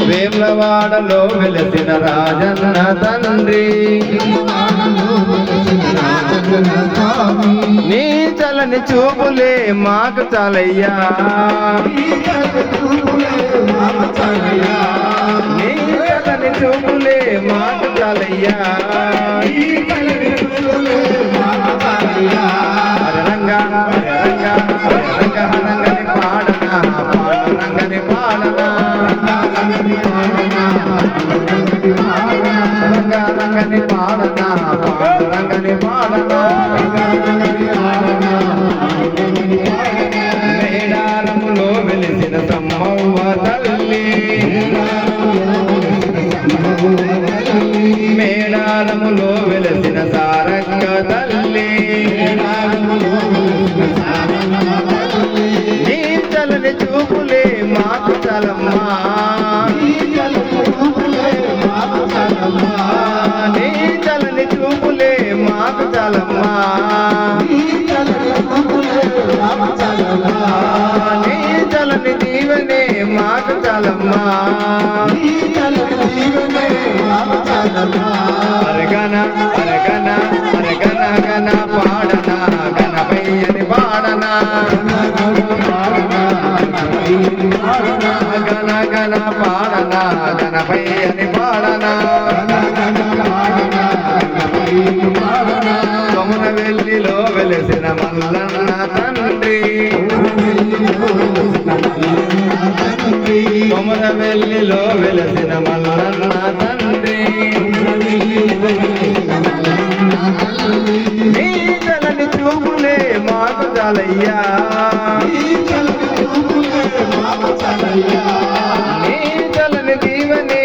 వేములవాడలో వెలసిన రాజన్న తండ్రి నీ చలని చూపులే మాకు చాలయ్యా నీ చలని చూపులే మాకు చాలయ్యా రంగా రంగా రంగ రంగని పాడనా రంగని పాడనా రంగా రంగని పాడనా రంగని పాడనా మేడారములో వెలిసిన సమ్మవ్వ తల్లి మేడారములో వెలిసిన సారక్క తల్లి నీ చలని చూపులే మాకు చలమ్మా నీ చలని చూపులే మాకు చలమ్మా నీ చలని జీవనే మాకు చలమ్మా అరగన అరగన అరగన గన పాడనా గణపయ్యని పాడనా గన గన పాడనా గణపయ్యని పాడనా కొమరవెల్లిలో వెలిసిన మల్లన్న తండ్రి కొమరవెల్లిలో వెలిసిన మల్లన్న తండ్రి నీ చలని చూపులే మాకు చాలయ్యా నీ చలని దీవెనే